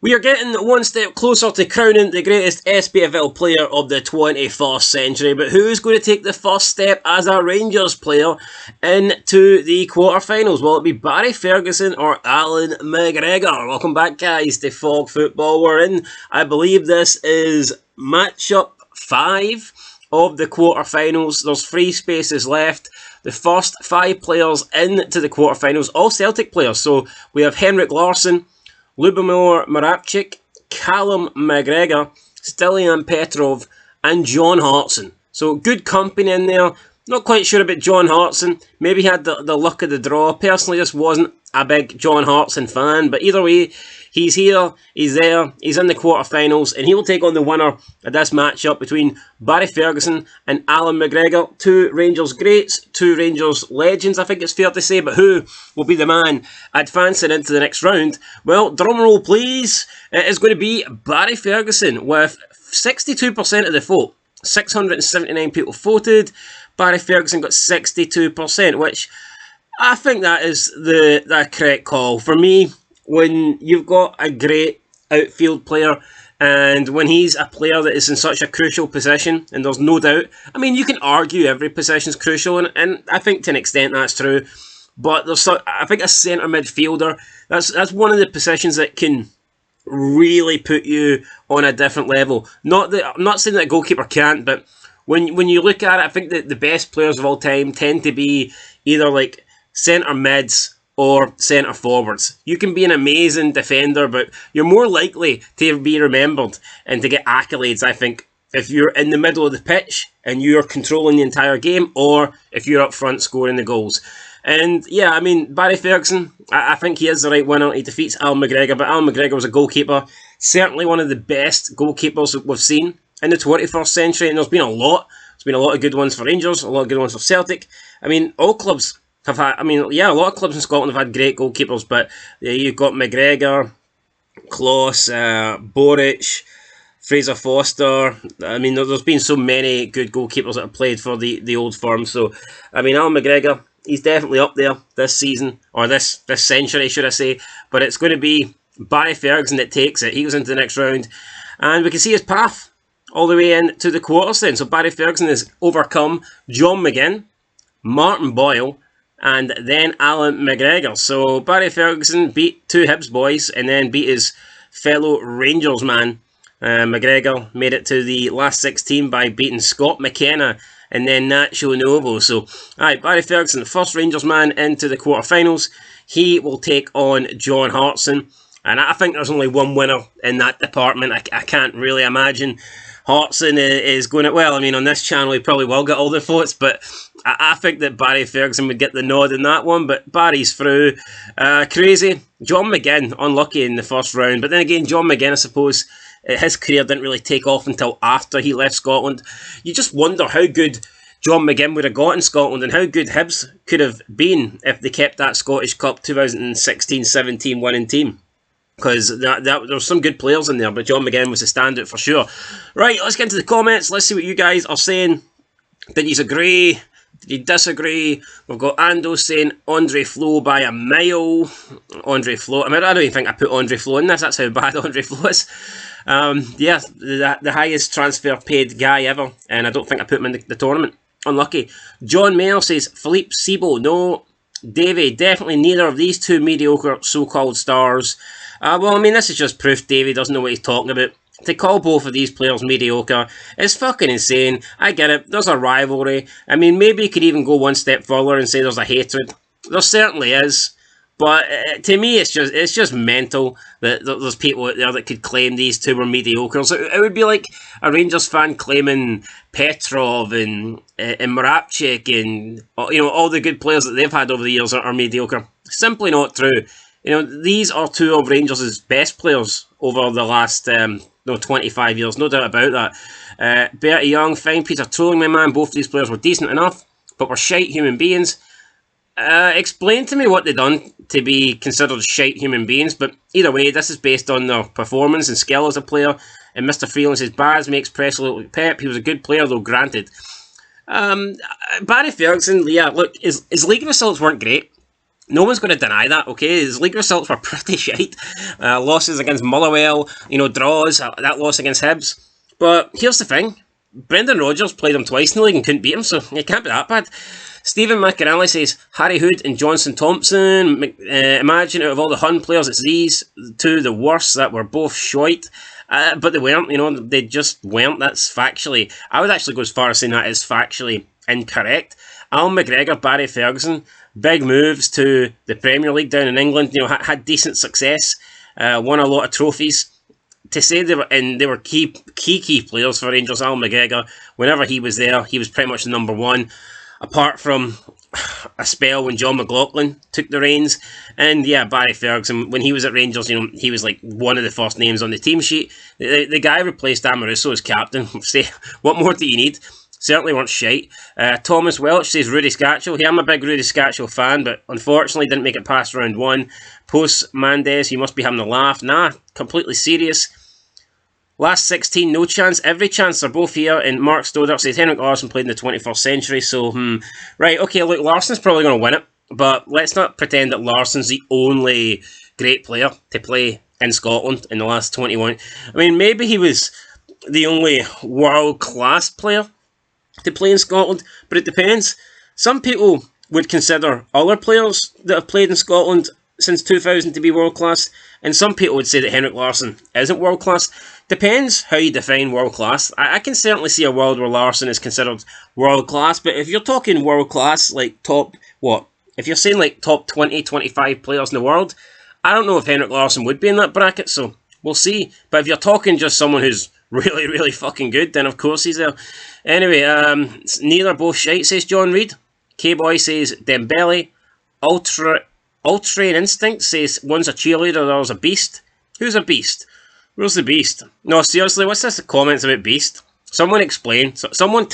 We are getting one step closer to crowning the greatest Spfl player of the 21st century, but who's going to take the first step as a Rangers player into the quarterfinals? Will it be Barry Ferguson or Allan Mcgregor? Welcome back, guys, to Fog Football. We're in, I believe this is matchup 5 of the quarterfinals. There's 3 spaces left. The first 5 players into the quarterfinals, all Celtic players. So we have Henrik Larsson, Lubomir Moravcik, Callum McGregor, Stilian Petrov, and John Hartson. So good company in there. Not quite sure about John Hartson. Maybe he had the luck of the draw. Personally, just wasn't a big John Hartson fan. But either way, he's here, he's there, he's in the quarterfinals, and he will take on the winner of this matchup between Barry Ferguson and Allan McGregor. 2 Rangers greats, 2 Rangers legends, I think it's fair to say. But who will be the man advancing into the next round? Well, drum roll please. It is going to be Barry Ferguson with 62% of the vote. 679 people voted. Barry Ferguson got 62%, which I think that is the correct call. For me, when you've got a great outfield player and when he's a player that is in such a crucial position, and there's no doubt, I mean, you can argue every position is crucial, and I think to an extent that's true, but I think a centre midfielder, that's one of the positions that can really put you on a different level. I'm not saying that a goalkeeper can't, but when you look at it, I think that the best players of all time tend to be either like centre mids or centre forwards. You can be an amazing defender, but you're more likely to be remembered and to get accolades, I think, if you're in the middle of the pitch and you're controlling the entire game, or if you're up front scoring the goals. And yeah, I mean, Barry Ferguson, I think he is the right winner. He defeats Allan McGregor, but Allan McGregor was a goalkeeper. Certainly one of the best goalkeepers that we've seen in the 21st century, and there's been a lot. There's been a lot of good ones for Rangers, a lot of good ones for Celtic. I mean, all clubs have had, a lot of clubs in Scotland have had great goalkeepers, but you've got McGregor, Kloss, Boric, Fraser Foster. I mean, there's been so many good goalkeepers that have played for the old firm. So, I mean, Allan McGregor, he's definitely up there this season, or this century, should I say. But it's going to be Barry Ferguson that takes it. He goes into the next round, and we can see his path all the way into the quarters then. So Barry Ferguson has overcome John McGinn, Martin Boyle, and then Allan McGregor. So Barry Ferguson beat 2 Hibs boys and then beat his fellow Rangers man. McGregor made it to the last 16 by beating Scott McKenna and then Nacho Novo. So, alright, Barry Ferguson, the first Rangers man into the quarterfinals. He will take on John Hartson. And I think there's only one winner in that department. I can't really imagine Hartson is going to... Well, I mean, on this channel, he probably will get all the votes, but I think that Barry Ferguson would get the nod in that one. But Barry's through. Crazy. John McGinn, unlucky in the first round. But then again, John McGinn, I suppose, his career didn't really take off until after he left Scotland. You just wonder how good John McGinn would have got in Scotland and how good Hibs could have been if they kept that Scottish Cup 2016-17 winning team. Because there were some good players in there, but John McGinn was a standout for sure. Right, let's get into the comments. Let's see what you guys are saying. Did you agree? Did you disagree? We've got Ando saying Andre Flo by a mile. Andre Flo. I mean, I don't even think I put Andre Flo in this. That's how bad Andre Flo is. Yeah, the highest transfer paid guy ever, and I don't think I put him in the tournament. Unlucky. John Mayer says Philippe Sibo. No. Davey, definitely neither of these 2 mediocre so-called stars. Well, I mean, this is just proof Davey doesn't know what he's talking about. To call both of these players mediocre is fucking insane. I get it, there's a rivalry. I mean, maybe you could even go one step further and say there's a hatred. There certainly is. But to me, it's just mental that there's people out there that could claim these 2 were mediocre. So it would be like a Rangers fan claiming Petrov and Moravcik and all the good players that they've had over the years are mediocre. Simply not true. These are 2 of Rangers' best players over the last 25 years, no doubt about that. Bertie Young, fine Peter trolling my man. Both of these players were decent enough, but were shite human beings. Explain to me what they've done to be considered shite human beings, but either way, this is based on their performance and skill as a player. And Mr. Freeland says, Baz makes press look like Pep. He was a good player, though, granted. Barry Ferguson, yeah, look, his league results weren't great. No one's going to deny that, okay? His league results were pretty shite. Losses against Motherwell, draws, that loss against Hibs. But here's the thing. Brendan Rodgers played him twice in the league and couldn't beat him, so it can't be that bad. Stephen McGinley says, Harry Hood and Johnson Thompson. Imagine out of all the Hun players, it's these two the worst that were both shite. But they weren't, they just weren't. That's factually, I would actually go as far as saying that is factually incorrect. Allan McGregor, Barry Ferguson, big moves to the Premier League down in England, had decent success, won a lot of trophies. To say they were key players for Rangers, Allan McGregor, whenever he was there, he was pretty much the number one, apart from a spell when John McLaughlin took the reins. And yeah, Barry Ferguson, when he was at Rangers, he was like one of the first names on the team sheet. The guy replaced Amoruso as captain. Say, what more do you need? Certainly weren't shite. Thomas Welch says Rudy Scatchell. Yeah, I'm a big Rudy Scatchell fan, but unfortunately didn't make it past round one. Post Mandes, you must be having a laugh. Nah, completely serious. Last 16, no chance. Every chance. They're both here. And Mark Stoddart says Henrik Larsson played in the 21st century. So, right, okay, look, Larsson's probably going to win it. But let's not pretend that Larsson's the only great player to play in Scotland in the last 21. I mean, maybe he was the only world-class player to play in Scotland, but it depends. Some people would consider other players that have played in Scotland since 2000 to be world-class, and some people would say that Henrik Larsson isn't world-class. Depends how you define world-class. I can certainly see a world where Larsson is considered world-class, but if you're talking world-class, like top, if you're saying like top 20, 25 players in the world, I don't know if Henrik Larsson would be in that bracket, so we'll see. But if you're talking just someone who's really, really fucking good, then of course he's there. Anyway, neither both shite, says John Reid. K-Boy says Dembele. Ultrain Instinct says one's a cheerleader, the other's a beast. Who's a beast? Where's the beast? No, seriously, what's this comments about beast? Someone explain. Someone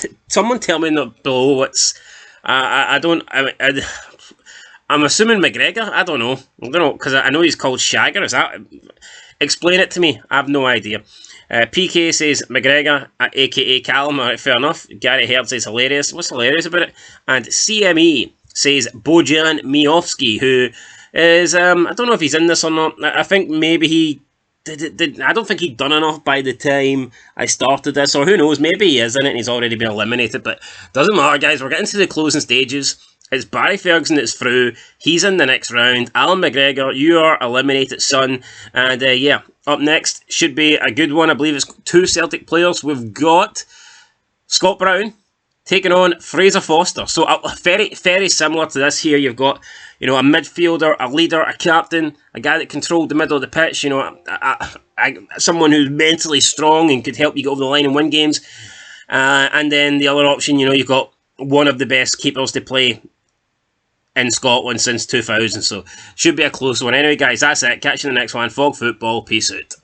tell me below what's... I'm assuming McGregor? I don't know, because I know he's called Shagger. Is that... Explain it to me. I have no idea. PK says McGregor, aka Callum. Alright, fair enough. Gary Herd says hilarious. What's hilarious about it? And CME says Bojan Miovski, who is, I don't know if he's in this or not. I think maybe he did. I don't think he'd done enough by the time I started this, or who knows, maybe he is in it and he's already been eliminated, but doesn't matter, guys. We're getting to the closing stages. It's Barry Ferguson that's through. He's in the next round. Allan McGregor, you are eliminated, son. And yeah, up next should be a good one. I believe it's two Celtic players. We've got Scott Brown taking on Fraser Foster. So very, very similar to this here. You've got, a midfielder, a leader, a captain, a guy that controlled the middle of the pitch. Someone who's mentally strong and could help you get over the line and win games. And then the other option, you've got one of the best keepers to play in Scotland since 2000. So should be a close one. Anyway, guys, that's it. Catch you in the next one. Fog Football. Peace out.